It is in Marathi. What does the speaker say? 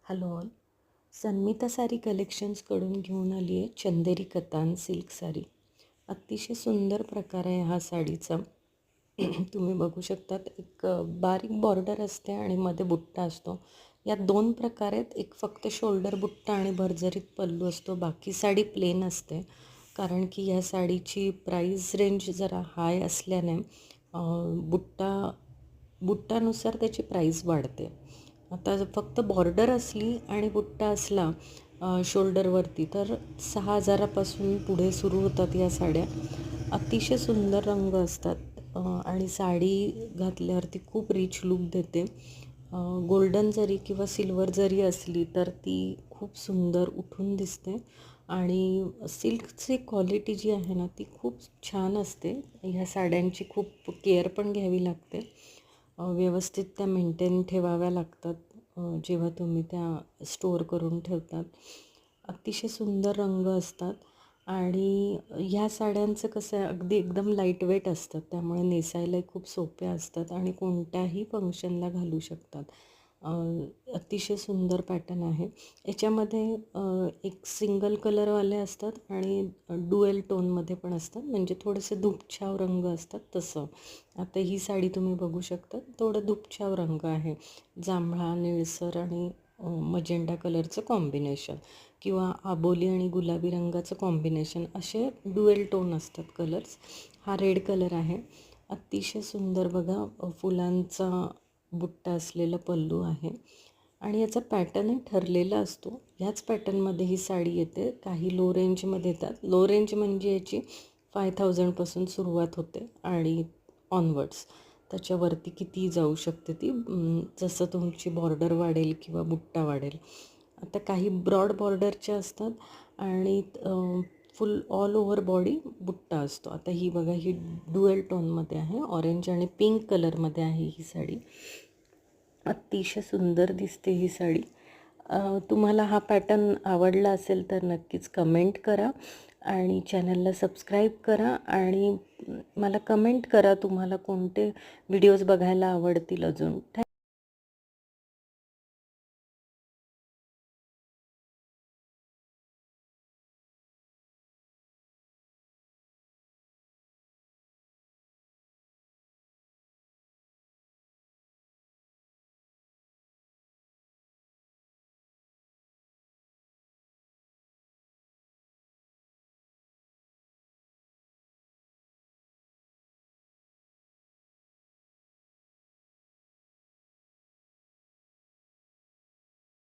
Hello all. सन्मिता साडी कलेक्शन्सकडून घेऊन आली आहे चंदेरी कतान सिल्क साडी. अतिशय सुंदर प्रकार आहे हा साडीचा. तुम्ही बघू शकतात, एक बारीक बॉर्डर असते आणि मध्ये बुट्टा असतो. यात दोन प्रकार आहेत. एक फक्त शोल्डर बुट्टा आणि भरजरीत पल्लू असतो. बाकी साडी प्लेन असते, कारण की या साडीची प्राईस रेंज जरा हाय असल्याने बुट्टानुसार त्याची प्राईस वाढते. आता फक्त बॉर्डर असली आणि बुट्टा असला शोल्डरवरती तर 6,000पासून पुढे सुरू होतात या साड्या. अतिशय सुंदर रंग असतात आणि साडी घातल्यावरती खूप रिच लुक देते. गोल्डन जरी किंवा सिल्वर जरी असली तर ती खूप सुंदर उठून दिसते आणि सिल्कची क्वालिटी जी आहे ना ती खूप छान असते. ह्या साड्यांची खूप केअर पण घ्यावी लागते. व्यवस्थित त्या मेंटेन ठेवाव्या लागतात जेव्हा तुम्ही त्या स्टोअर करून ठेवतात. अतिशय सुंदर रंग असतात आणि ह्या साड्यांचं कसं आहे, अगदी एकदम लाईटवेट असतात, त्यामुळे नेसायलाही खूप सोप्या असतात आणि कोणत्याही फंक्शनला घालू शकतात. अतिशय सुंदर पॅटर्न आहे. याच्यामध्ये एक सिंगल कलरवाले असतात आणि डुएल टोनमध्ये पण असतात, म्हणजे थोडेसे धुपछाव रंग असतात तसं. आता ही साडी तुम्ही बघू शकता, थोडं धुपछाव रंग आहे, जांभळा, निळसर आणि मजेंडा कलरचं कॉम्बिनेशन किंवा आबोली आणि गुलाबी रंगाचं कॉम्बिनेशन, असे डुएल टोन असतात कलर्स. हा रेड कलर आहे. अतिशय सुंदर बघा, फुलांचा बुट्टा असलेला पल्लू आहे आणि याचा पॅटर्नही ठरलेला असतो. ह्याच पॅटर्नमध्ये ही साडी येते. काही लो रेंजमध्ये येतात. लो रेंज म्हणजे याची 5,000पासून सुरुवात होते आणि ऑनवर्ड्स त्याच्यावरती किती जाऊ शकते ती, जसं तुमची बॉर्डर वाढेल किंवा बुट्टा वाढेल. आता काही ब्रॉड बॉर्डरच्या असतात आणि फुल ऑल ओव्हर बॉडी बुट्टा असतो. आता ही बघा, ही डुएल टोनमध्ये आहे, ऑरेंज आणि पिंक कलरमध्ये आहे ही साडी. अतिशय सुंदर दिसते ही साडी. तुम्हाला हा पॅटर्न आवडला असेल तर नक्कीच कमेंट करा आणि चॅनलला सबस्क्राईब करा आणि मला कमेंट करा तुम्हाला कोणते व्हिडिओज बघायला आवडतील अजून.